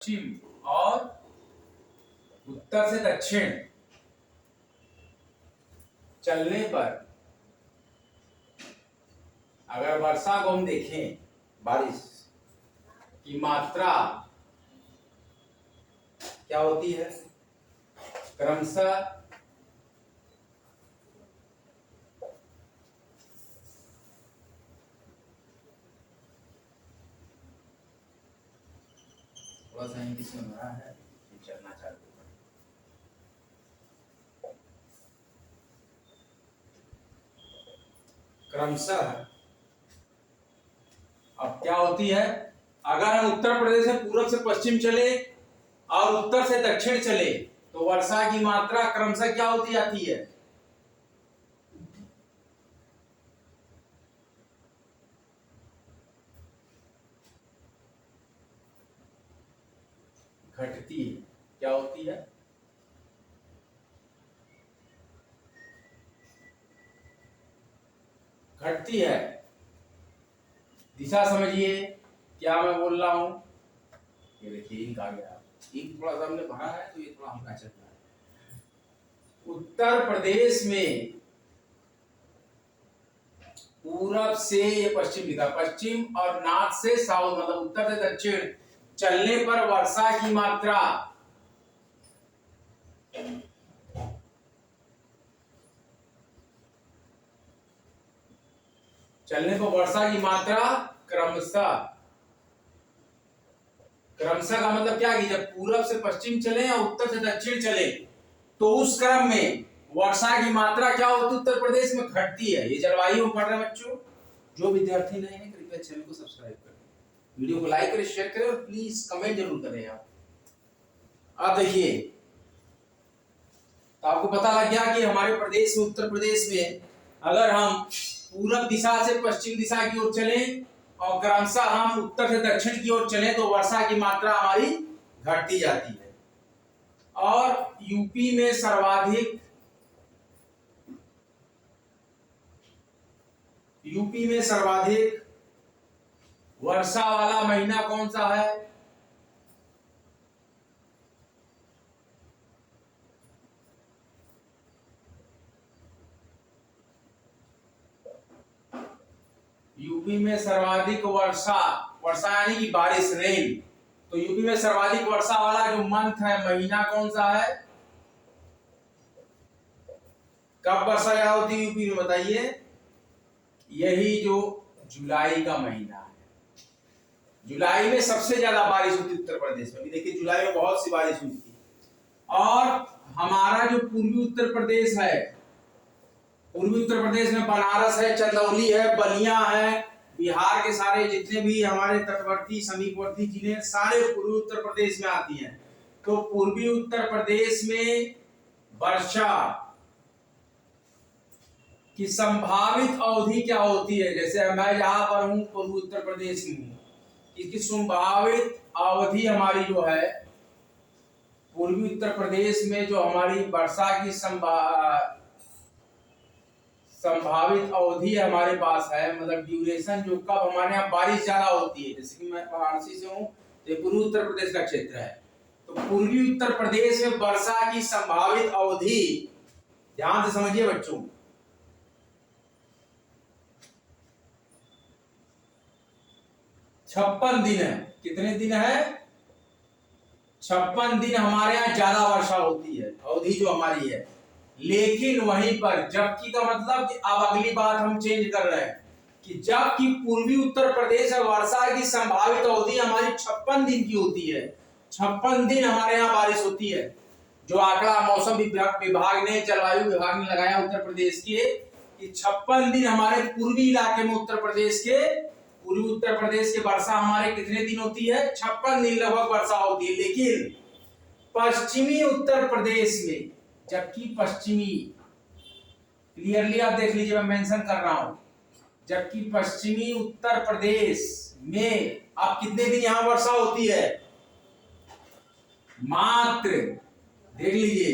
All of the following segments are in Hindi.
पश्चिम और उत्तर से दक्षिण चलने पर अगर वर्षा को हम देखें, बारिश की मात्रा क्या होती है, क्रमशः थोड़ा सा इंग्लिश में भरा है, चलना चालू क्रमशः। अब क्या होती है, अगर हम उत्तर प्रदेश से पूर्व से पश्चिम चले और उत्तर से दक्षिण चले तो वर्षा की मात्रा क्रमशः क्या होती जाती है, घटती है। क्या होती है, घटती है। दिशा समझिए क्या मैं बोल रहा हूं। ये देखिए इंक आ गया, इंक थोड़ा सा हमने भरा है तो ये थोड़ा हल्का चल रहा है। उत्तर प्रदेश में पूरब से ये पश्चिम लिखा, पश्चिम और नॉर्थ से साउथ मतलब उत्तर से दक्षिण चलने पर वर्षा की मात्रा क्रमशः, क्रमशः का मतलब क्या कि जब पूरब से पश्चिम चले या उत्तर से दक्षिण चले तो उस क्रम में वर्षा की मात्रा क्या होती है, उत्तर प्रदेश में घटती है। ये जलवायु में पढ़ रहे बच्चों, जो विद्यार्थी नए हैं कृपया चैनल को सब्सक्राइब करें, वीडियो को लाइक करें, शेयर करें और प्लीज कमेंट जरूर करें आप। अब देखिए तो आपको पता लग गया कि हमारे प्रदेश में, उत्तर प्रदेश में अगर हम पूरब दिशा से पश्चिम दिशा की ओर चले और क्रमशः हम उत्तर से दक्षिण की ओर चले तो वर्षा की मात्रा हमारी घटती जाती है। और यूपी में सर्वाधिक वर्षा वाला महीना कौन सा है, यूपी में सर्वाधिक वर्षा यानी कि बारिश, रेन। तो यूपी में सर्वाधिक वर्षा वाला जो मंथ है, महीना कौन सा है, कब वर्षा क्या होती है यूपी में बताइए, यही जो जुलाई का महीना है। जुलाई में सबसे ज्यादा बारिश होती है उत्तर प्रदेश में। देखिए जुलाई में बहुत सी बारिश हुई थी। और हमारा जो पूर्वी उत्तर प्रदेश है, पूर्वी उत्तर प्रदेश में बनारस है, चंदौली है, बलिया है, बिहार के सारे जितने भी हमारे तटवर्ती समीपवर्ती जिले सारे पूर्वी उत्तर प्रदेश में आती हैं। तो पूर्वी उत्तर प्रदेश में वर्षा की संभावित अवधि क्या होती है, जैसे मैं जहां पर हूं पूर्वी उत्तर प्रदेश में हूं, इसकी संभावित अवधि हमारी जो है पूर्वी उत्तर प्रदेश में जो हमारी वर्षा की संभावित अवधि हमारे पास है, मतलब ड्यूरेशन, जो कब हमारे यहाँ बारिश ज्यादा होती है। जैसे कि मैं वाराणसी से हूँ तो पूर्वी उत्तर प्रदेश का क्षेत्र है, तो पूर्वी उत्तर प्रदेश में वर्षा की संभावित अवधि ध्यान से समझिए बच्चों, 56 दिन है। कितने दिन है, 56 दिन हमारे यहाँ ज्यादा वर्षा होती है, अवधि जो हमारी है। लेकिन वहीं पर जबकि का मतलब कि अब अगली बात हम चेंज कर रहे हैं कि जबकि पूर्वी उत्तर प्रदेश में वर्षा की संभावित अवधि हमारी 56 दिन की होती है, 56 दिन हमारे यहाँ बारिश होती है। जो आंकड़ा मौसम विभाग ने, जलवायु विभाग ने लगाया उत्तर प्रदेश के कि 56 दिन हमारे पूर्वी इलाके में उत्तर प्रदेश के, पूर्वी उत्तर प्रदेश के वर्षा हमारे कितने दिन होती है, 56 दिन लगभग वर्षा होती है। लेकिन पश्चिमी उत्तर प्रदेश में, जबकि पश्चिमी, क्लियरली आप देख लीजिए मैं मेंशन कर रहा हूं, जबकि पश्चिमी उत्तर प्रदेश में आप कितने दिन यहां वर्षा होती है, मात्र देख लीजिए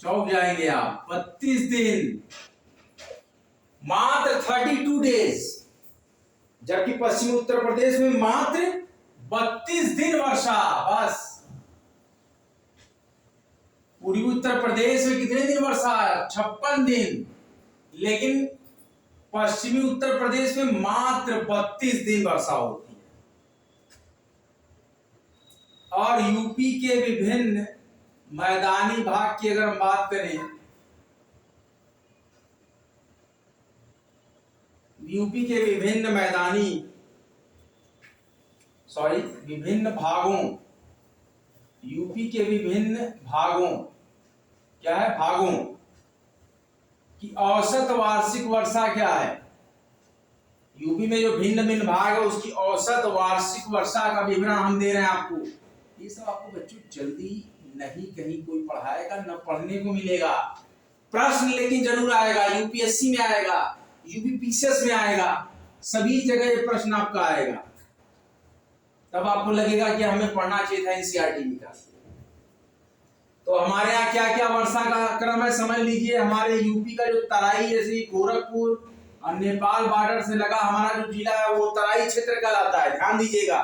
चौंक जाएंगे आप, 32 दिन, मात्र 32 डेज। जबकि पश्चिमी उत्तर प्रदेश में मात्र 32 दिन वर्षा बस। पूर्वी उत्तर प्रदेश में कितने दिन वर्षा है? 56 दिन। लेकिन पश्चिमी उत्तर प्रदेश में मात्र 32 दिन वर्षा होती है। और यूपी के विभिन्न मैदानी भाग की अगर हम बात करें, यूपी के विभिन्न भागों, यूपी के विभिन्न भागों, क्या है? भागों की औसत वार्षिक वर्षा क्या है? यूपी में जो भिन्न भिन्न भाग है उसकी औसत वार्षिक वर्षा का विवरण हम दे रहे हैं आपको। ये सब आपको बच्चों जल्दी नहीं कहीं कोई पढ़ाएगा, न पढ़ने को मिलेगा। प्रश्न लेकिन जरूर आएगा, यूपीएससी में आएगा, यूपीपीसीएस में आएगा, सभी जगह ये प्रश्न आपका आएगा। तब आपको लगेगा कि हमें पढ़ना चाहिए था एनसीईआरटी का। तो हमारे यहाँ क्या क्या वर्षा का क्रम है समझ लीजिए। हमारे यूपी का जो तराई, जैसे गोरखपुर और नेपाल बॉर्डर से लगा हमारा जो जिला है वो तराई क्षेत्र कहलाता है। ध्यान दीजिएगा,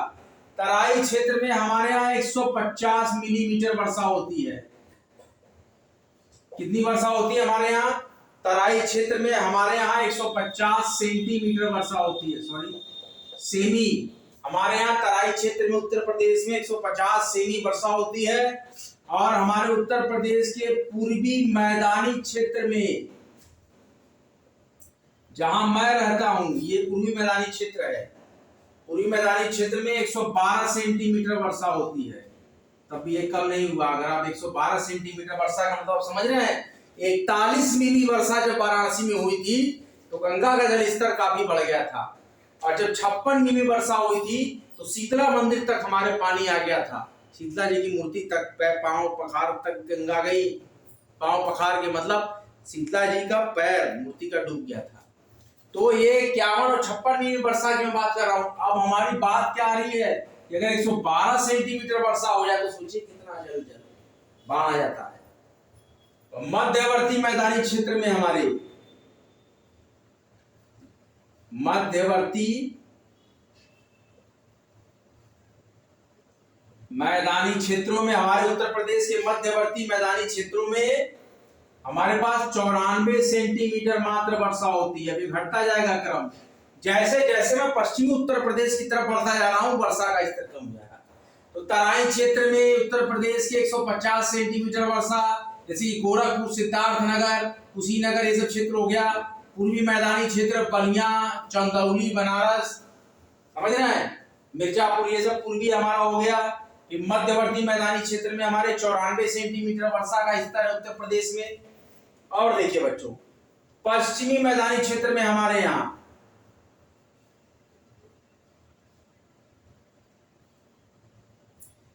तराई क्षेत्र में हमारे यहाँ 150 मिलीमीटर वर्षा होती है। कितनी वर्षा होती है हमारे यहाँ? तराई क्षेत्र में हमारे यहाँ 150 सेंटीमीटर वर्षा होती है। सेमी। हमारे यहाँ तराई क्षेत्र में उत्तर प्रदेश में 150 सेमी वर्षा होती है। और हमारे उत्तर प्रदेश के पूर्वी मैदानी क्षेत्र में, जहां मैं रहता हूं, ये पूर्वी मैदानी क्षेत्र है, पूर्वी मैदानी क्षेत्र में 112 सेंटीमीटर वर्षा होती है। तब ये कम नहीं हुआ। अगर आप 112 सेंटीमीटर वर्षा का मतलब समझ रहे हैं, 41 मिली वर्षा जब वाराणसी में हुई थी तो गंगा का जल स्तर काफी बढ़ गया था। और जब 56 मिली वर्षा हुई थी तो शीतला मंदिर तक हमारे पानी आ गया था। शीतला जी की मूर्ति तक, पैर पांव पखार तक गंगा गई। पांव पखार के मतलब शीतला जी का पैर मूर्ति का डूब गया था। तो ये 51 और 56 मिली वर्षा की मैं बात कर रहा हूं। अब हमारी बात क्या आ रही है कि अगर 112 सेंटीमीटर वर्षा हो जाए तो सोचिए कितना जल बाढ़ आ जाता है। तो मध्यवर्ती मैदानी क्षेत्र में, हमारे मध्यवर्ती मैदानी क्षेत्रों में, हमारे उत्तर प्रदेश के मध्यवर्ती मैदानी क्षेत्रों में हमारे पास 94 सेंटीमीटर मात्र वर्षा होती है। अभी घटता जाएगा क्रम, जैसे जैसे मैं पश्चिमी उत्तर प्रदेश की तरफ बढ़ता जा रहा हूं वर्षा का स्तर कम हो जाएगा। तो तराई क्षेत्र में उत्तर प्रदेश के 150 सेंटीमीटर वर्षा, जैसे गोरखपुर, सिद्धार्थनगर, कुशीनगर, ये सब क्षेत्र हो गया। पूर्वी मैदानी क्षेत्र बलिया, चंदौली, बनारस, समझ रहे हैं, मिर्जापुर, ये सब पूर्वी हमारा हो गया। मध्यवर्ती मैदानी क्षेत्र में हमारे 94 सेंटीमीटर वर्षा का स्तर है उत्तर प्रदेश में। और देखिए बच्चों, पश्चिमी मैदानी क्षेत्र में हमारे यहाँ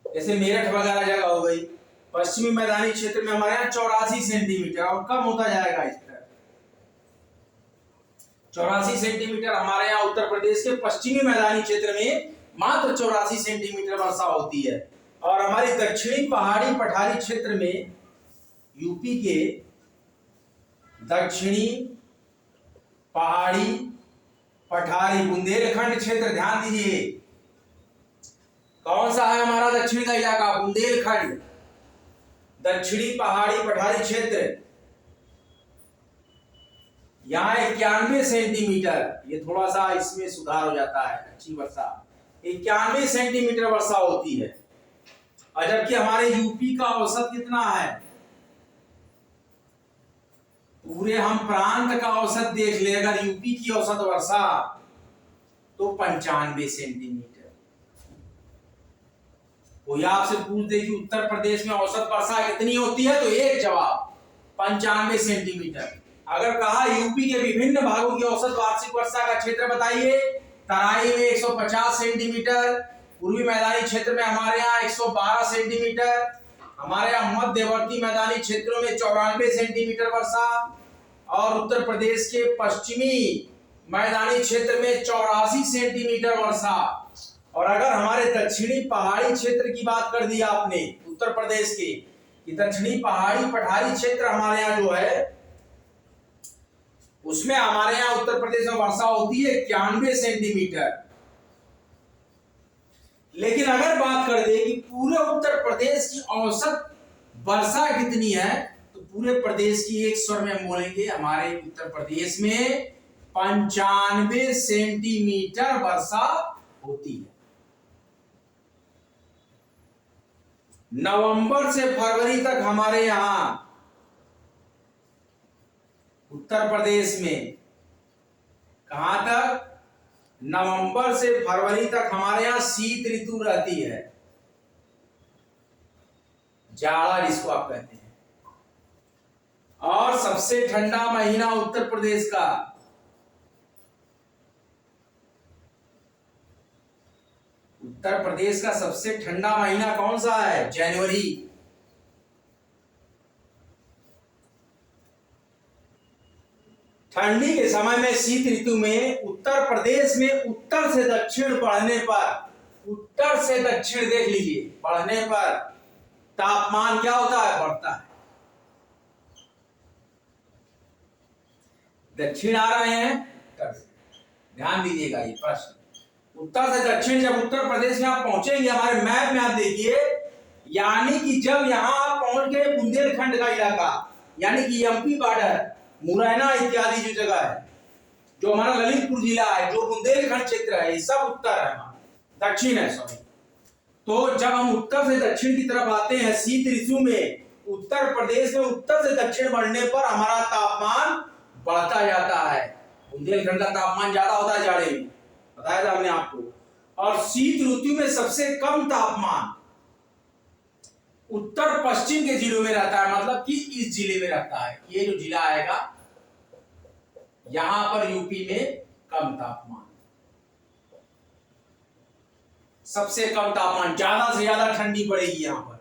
जैसे मेरठ वगैरह जगह हो गई, पश्चिमी मैदानी क्षेत्र में हमारे यहाँ 84 सेंटीमीटर, और कम होता जाएगा स्तर। 84 सेंटीमीटर हमारे यहाँ उत्तर प्रदेश के पश्चिमी मैदानी क्षेत्र में मात्र 84 सेंटीमीटर वर्षा होती है। और हमारी दक्षिणी पहाड़ी पठारी क्षेत्र में, यूपी के दक्षिणी पहाड़ी पठारी बुंदेलखंड क्षेत्र, ध्यान दीजिए कौन सा है हमारा दक्षिण का इलाका? बुंदेलखंड, दक्षिणी पहाड़ी पठारी क्षेत्र। यहाँ 91 सेंटीमीटर, ये थोड़ा सा इसमें सुधार हो जाता है, अच्छी वर्षा, 91 सेंटीमीटर वर्षा होती है। और जबकि हमारे यूपी का औसत कितना है? पूरे हम प्रांत का औसत देख ले, अगर यूपी की औसत वर्षा तो 95 सेंटीमीटर। कोई आपसे पूछ दे कि उत्तर प्रदेश में औसत वर्षा कितनी होती है, तो एक जवाब 95 सेंटीमीटर। अगर कहा यूपी के विभिन्न भागों की औसत वार्षिक वर्षा का क्षेत्र बताइए, तराई में 150 सेंटीमीटर, पूर्वी मैदानी क्षेत्र में हमारे यहाँ 112 सेंटीमीटर, हमारे यहाँ मध्यवर्ती मैदानी क्षेत्रों में 94 सेंटीमीटर वर्षा, और उत्तर प्रदेश के पश्चिमी मैदानी क्षेत्र में 84 सेंटीमीटर वर्षा। और अगर हमारे दक्षिणी पहाड़ी क्षेत्र की बात कर दी आपने उत्तर प्रदेश के, कि दक्षिणी पहाड़ी पठारी क्षेत्र हमारे यहाँ जो है, उसमें हमारे यहाँ उत्तर प्रदेश में वर्षा होती है 91 सेंटीमीटर। लेकिन अगर बात कर दे कि पूरे उत्तर प्रदेश की औसत वर्षा कितनी है, तो पूरे प्रदेश की एक स्वर में हम बोलेंगे हमारे उत्तर प्रदेश में 95 सेंटीमीटर वर्षा होती है। नवंबर से फरवरी तक हमारे यहां उत्तर प्रदेश में, कहां तक, नवंबर से फरवरी तक हमारे यहां शीत ऋतु रहती है, जाड़ा जिसको आप कहते हैं। और सबसे ठंडा महीना उत्तर प्रदेश का सबसे ठंडा महीना कौन सा है? जनवरी। ठंडी के समय में, शीत ऋतु में उत्तर प्रदेश में उत्तर से दक्षिण बढ़ने पर, उत्तर से दक्षिण देख लीजिए, बढ़ने पर तापमान क्या होता है? बढ़ता है। दक्षिण आ रहे हैं, ध्यान दीजिएगा ये प्रश्न। उत्तर से दक्षिण जब उत्तर प्रदेश में आप पहुंचेंगे, हमारे मैप में आप देखिए, यानी कि जब यहां आप पहुंच गए बुंदेलखंड का इलाका, यानी कि एमपी बॉर्डर, मुरैना इत्यादि जो जगह है, जो हमारा ललितपुर जिला है, जो बुंदेलखंड क्षेत्र है, ये सब उत्तर है, दक्षिण है सॉरी। तो जब हम उत्तर से दक्षिण की तरफ आते हैं शीत ऋतु में, उत्तर प्रदेश में उत्तर से दक्षिण बढ़ने पर हमारा तापमान बढ़ता जाता है। बुंदेलखंड का तापमान ज्यादा होता है जाड़े में, बताया था हमने आपको। और शीत ऋतु में सबसे कम तापमान उत्तर पश्चिम के जिलों में रहता है, मतलब कि इस जिले में रहता है। ये जो जिला आएगा यहां पर यूपी में कम तापमान, सबसे कम तापमान, ज्यादा से ज्यादा ठंडी पड़ेगी यहां पर।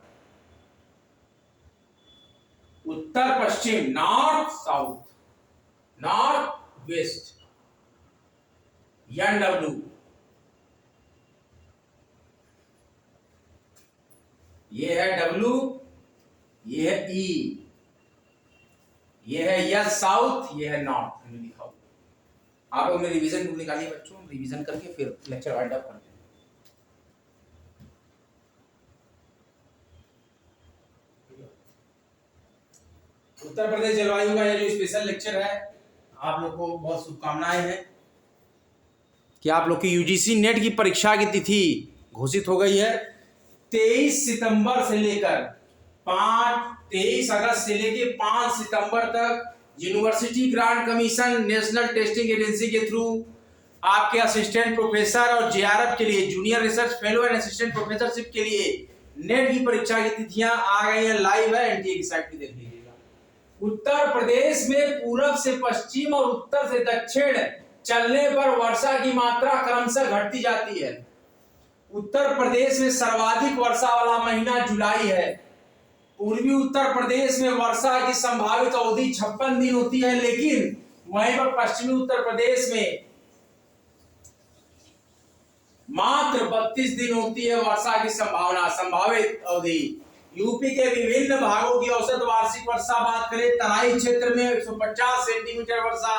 उत्तर पश्चिम, north south, north west, NW, ये है W, ये है E, ये है यस साउथ, ये है नॉर्थ। मैंने लिखा हुआ, आप लोग रिवीजन बुक निकालिए बच्चों, रिवीजन करके फिर लेक्चर वाइंड अप करते हैं। उत्तर प्रदेश जलवायु का ये जो स्पेशल लेक्चर है, आप लोग को बहुत शुभकामनाएं हैं कि आप लोग की यूजीसी नेट की परीक्षा की तिथि घोषित हो गई है। 23 सितंबर से लेकर 23 अगस्त से लेकर 5 सितंबर तक university grant commission national testing agency के थ्रू आपके असिस्टेंट प्रोफेसर और जेआरएफ के लिए, junior research fellow and assistant professorship के लिए नेट की परीक्षा की तिथियां आ गई हैं, लाइव है, एनटीए की साइट पे देख लीजिएगा। उत्तर प्रदेश में पूरब से पश्चिम और उत्तर से दक्षिण चलने पर वर्षा की मात्रा क्रमशः घटती जाती है। उत्तर प्रदेश में सर्वाधिक वर्षा वाला महीना जुलाई है। पूर्वी उत्तर प्रदेश में वर्षा की संभावित अवधि 56 दिन होती है, लेकिन वहीं पर पश्चिमी उत्तर प्रदेश में मात्र 32 दिन होती है वर्षा की संभावित अवधि। यूपी के विभिन्न भागों की औसत वार्षिक वर्षा बात करें, तराई क्षेत्र में 150 सेंटीमीटर वर्षा,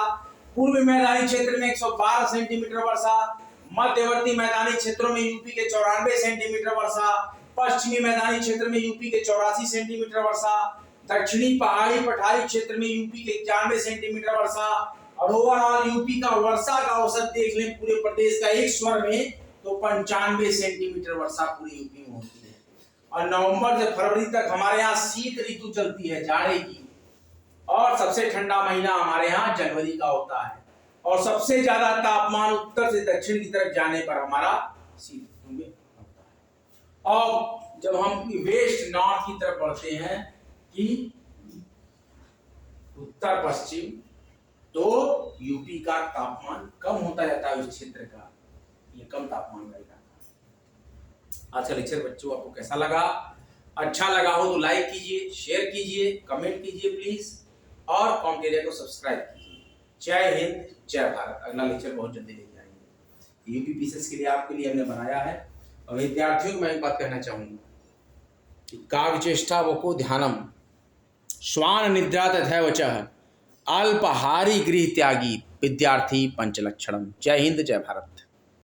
पूर्व मैदानी क्षेत्र में 112 सेंटीमीटर वर्षा, मध्यवर्ती मैदानी क्षेत्रों में यूपी के 94 सेंटीमीटर वर्षा, पश्चिमी मैदानी क्षेत्र में यूपी के 84 सेंटीमीटर वर्षा, दक्षिणी पहाड़ी पठारी क्षेत्र में यूपी के 91 सेंटीमीटर वर्षा। और ओवरऑल यूपी का वर्षा का औसत देख लें पूरे प्रदेश का एक स्वर में, तो 95 सेंटीमीटर वर्षा पूरे यूपी में होती है। और नवंबर से फरवरी तक हमारे यहाँ शीत ऋतु चलती है जाड़े की, और सबसे ठंडा महीना हमारे यहाँ जनवरी का होता है। और सबसे ज्यादा तापमान उत्तर से दक्षिण की तरफ जाने पर हमारा शीत ऋतु में होता है। और जब हम वेस्ट नॉर्थ की तरफ बढ़ते हैं कि उत्तर पश्चिम, तो यूपी का तापमान कम होता जाता है, उस क्षेत्र का ये कम तापमान का इलाका। आज का लेक्चर बच्चों आपको कैसा लगा? अच्छा लगा हो तो लाइक कीजिए, शेयर कीजिए, कमेंट कीजिए प्लीज, और कॉमेंट को सब्सक्राइब कीजिए। जय हिंद, जय भारत। अगला लेक्चर बहुत जल्दी लेके आएंगे। यूपीपीसीएस के लिए आपके लिए हमने बनाया है। और विद्यार्थियों को मैं एक बात कहना चाहूंगा कि काव्यचेष्टा वको ध्यानम श्वान निद्रा तथैव च अल्पहारी गृह त्यागी विद्यार्थी पंचलक्षणम। जय हिंद, जय भारत।